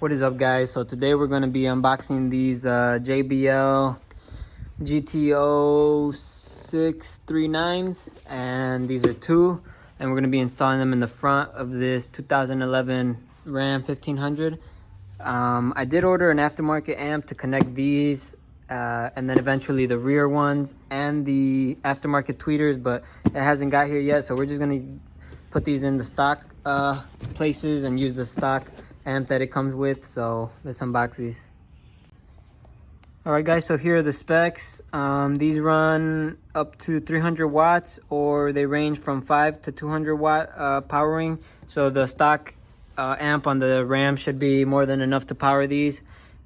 What is up, guys? So today we're going to be unboxing these JBL GTO939s, and these are two, and we're going to be installing them in the front of this 2011 Ram 1500. I did order an aftermarket amp to connect these and then eventually the rear ones and the aftermarket tweeters, but it hasn't got here yet, so we're just going to put these in the stock places and use the stock amp that it comes with. So let's unbox these. Alright guys, so here are the specs. These run up to 300 watts, or they range from 5 to 200 watt powering. So the stock amp on the Ram should be more than enough to power these.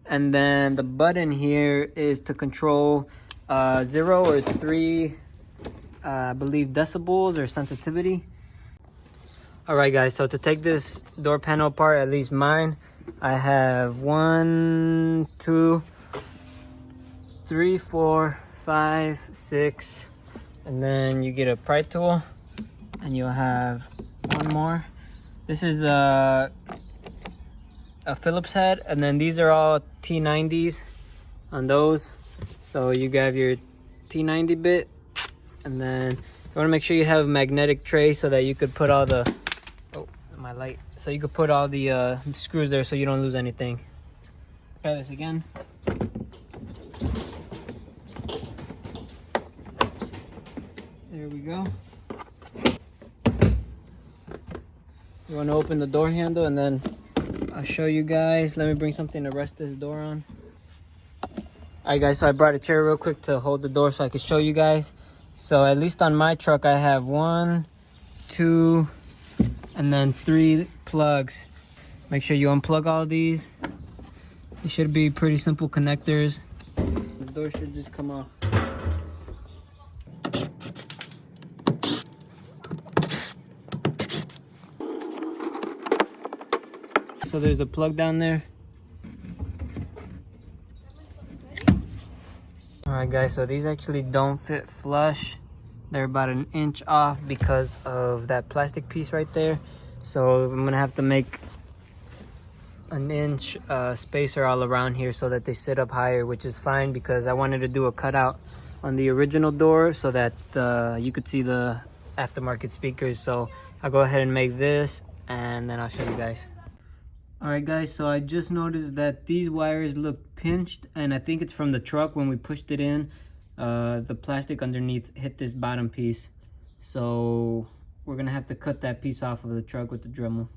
And then the button here is to control 0 or 3 I believe decibels or sensitivity. Alright guys, so to take this door panel apart, at least mine, I have 1, 2, 3, 4, 5, 6, and then you get a pry tool, and you'll have one more. This is a Phillips head, and then these are all T90s on those. So you have your T90 bit, and then you want to make sure you have a magnetic tray so that you could put all the my light, so you could put all the screws there so you don't lose anything. Try this again. There we go. You want to open the door handle, and then I'll show you guys. Let me bring something to rest this door on. Alright guys, so I brought a chair real quick to hold the door so I can show you guys. So at least on my truck I have 1, 2, and then 3 plugs. Make sure you unplug all of these. It should be pretty simple connectors. The door should just come off. So there's a plug down there. Alright guys, so these actually don't fit flush. They're about 1 inch off because of that plastic piece right there. So I'm gonna have to make 1 inch spacer all around here so that they sit up higher, which is fine because I wanted to do a cutout on the original door so that you could see the aftermarket speakers. So I'll go ahead and make this, and then I'll show you guys. Alright guys, so I just noticed that these wires look pinched, and I think it's from the truck. When we pushed it in, the plastic underneath hit this bottom piece, so we're gonna have to cut that piece off of the truck with the Dremel.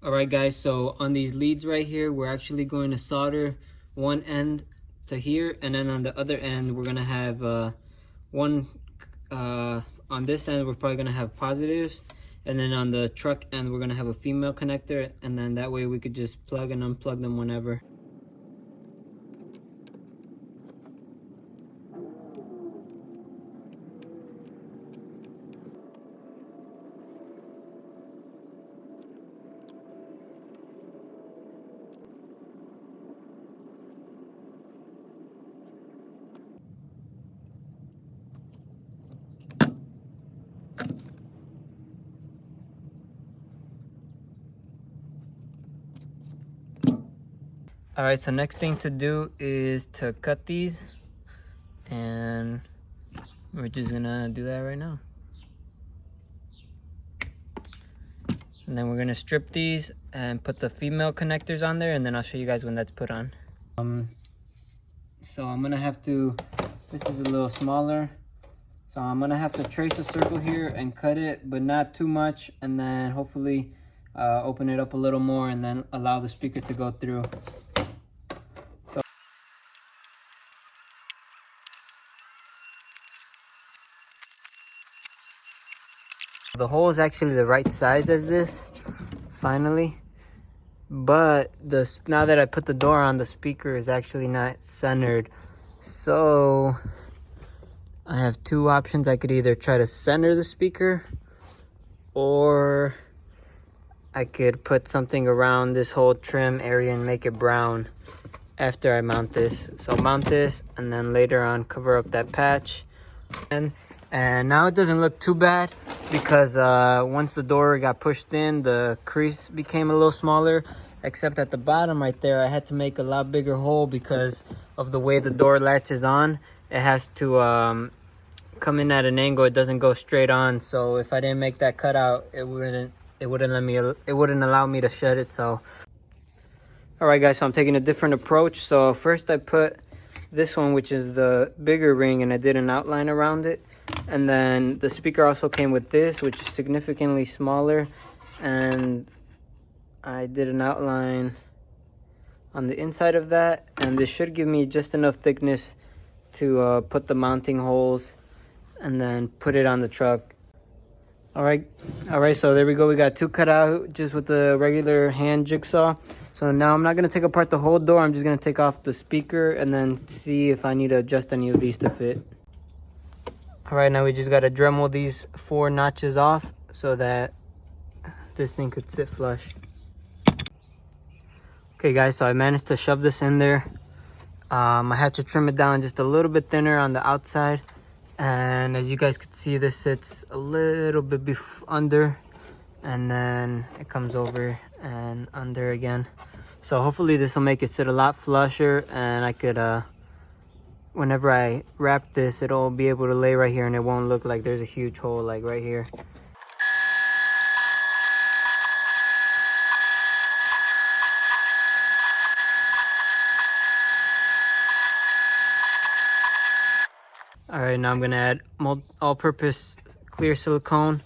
Alright guys, so on these leads right here, we're actually going to solder one end to here, and then on the other end we're gonna have one on this end we're probably gonna have positives, and then on the truck end we're gonna have a female connector, and then that way we could just plug and unplug them whenever. Alright, so next thing to do is to cut these, and we're just gonna do that right now. And then we're gonna strip these and put the female connectors on there, and then I'll show you guys when that's put on. So I'm gonna have to, this is a little smaller, so I'm gonna have to trace a circle here and cut it, but not too much, and then hopefully open it up a little more and then allow the speaker to go through. The hole is actually the right size as this, finally, but now that I put the door on, the speaker is actually not centered. So I have two options. I could either try to center the speaker, or I could put something around this whole trim area and make it brown. after I mount this. So mount this and then later on cover up that patch. And now it doesn't look too bad because once the door got pushed in, the crease became a little smaller, except at the bottom right there I had to make a lot bigger hole because of the way the door latches on. It has to come in at an angle. It doesn't go straight on, so if I didn't make that cutout, it wouldn't allow me to shed it. So all right guys, so I'm taking a different approach. So first I put this one, which is the bigger ring, and I did an outline around it. And then the speaker also came with this, which is significantly smaller, and I did an outline on the inside of that, and this should give me just enough thickness to put the mounting holes and then put it on the truck. All right, so there we go. We got two cut out just with the regular hand jigsaw. So now I'm not going to take apart the whole door. I'm just going to take off the speaker and then see if I need to adjust any of these to fit. All right, now we just got to Dremel these 4 notches off so that this thing could sit flush. Okay guys, so I managed to shove this in there. I had to trim it down just a little bit thinner on the outside. And as you guys can see, this sits a little bit under, and then it comes over and under again. So hopefully this will make it sit a lot flusher, and I could whenever I wrap this, it'll be able to lay right here and it won't look like there's a huge hole like right here. All right, now I'm gonna add all-purpose clear silicone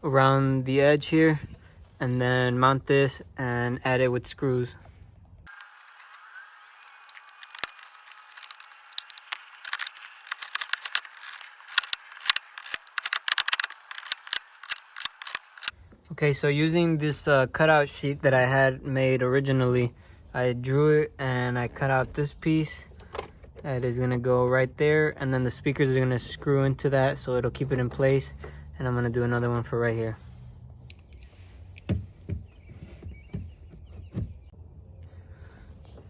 around the edge here, and then mount this and add it with screws. Okay, so using this cutout sheet that I had made originally, I drew it and I cut out this piece. That is gonna go right there, and then the speakers are gonna screw into that so it'll keep it in place. And I'm gonna do another one for right here.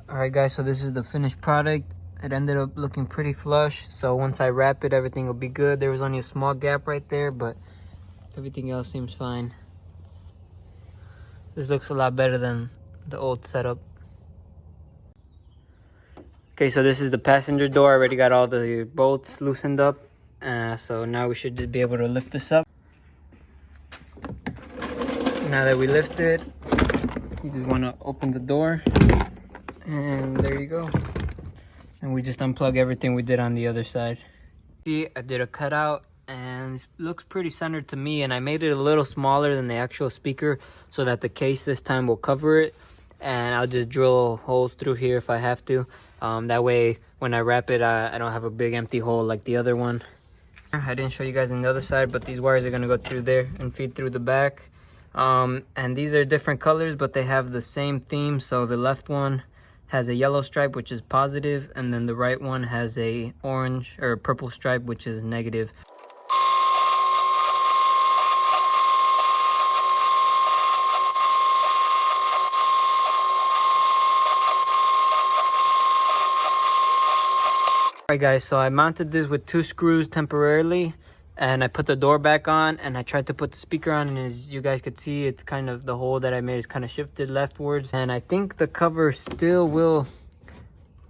All right guys, so this is the finished product. It ended up looking pretty flush, so once I wrap it, everything will be good. There was only a small gap right there, but everything else seems fine. This looks a lot better than the old setup. Okay, so this is the passenger door. I already got all the bolts loosened up. So now we should just be able to lift this up. Now that we lift it, you just want to open the door. And there you go. And we just unplug everything we did on the other side. See, I did a cutout and it looks pretty centered to me. And I made it a little smaller than the actual speaker so that the case this time will cover it. And I'll just drill holes through here if I have to. That way, when I wrap it, I don't have a big empty hole like the other one. I didn't show you guys on the other side, but these wires are going to go through there and feed through the back. And these are different colors, but they have the same theme. So the left one has a yellow stripe, which is positive, and then the right one has a orange or purple stripe, which is negative. Alright guys, so I mounted this with 2 screws temporarily, and I put the door back on, and I tried to put the speaker on, and as you guys could see, it's kind of, the hole that I made is kind of shifted leftwards, and I think the cover still will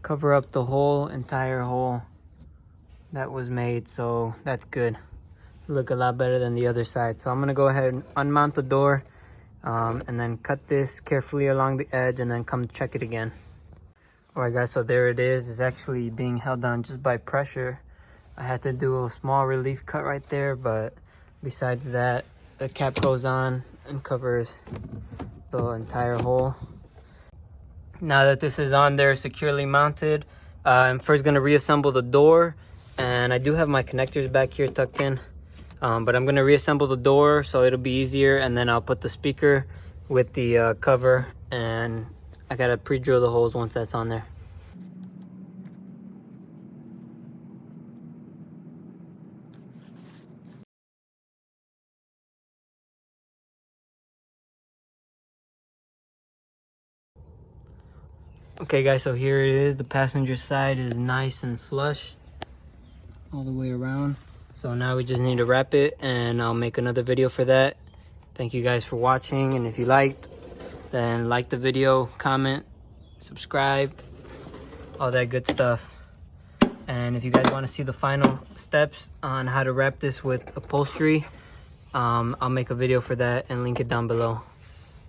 cover up the whole entire hole that was made, so that's good. Look a lot better than the other side. So I'm gonna go ahead and unmount the door, and then cut this carefully along the edge, and then come check it again. Alright guys, so there it is. It's actually being held down just by pressure. I had to do a small relief cut right there, but besides that, the cap goes on and covers the entire hole. Now that this is on there securely mounted, I'm first going to reassemble the door, and I do have my connectors back here tucked in, but I'm going to reassemble the door so it'll be easier, and then I'll put the speaker with the cover, and I gotta pre-drill the holes once that's on there. Okay guys, so here it is. The passenger side is nice and flush all the way around. So now we just need to wrap it, and I'll make another video for that. Thank you guys for watching, and if you liked, then like the video, comment, subscribe, all that good stuff. And if you guys want to see the final steps on how to wrap this with upholstery, I'll make a video for that and link it down below.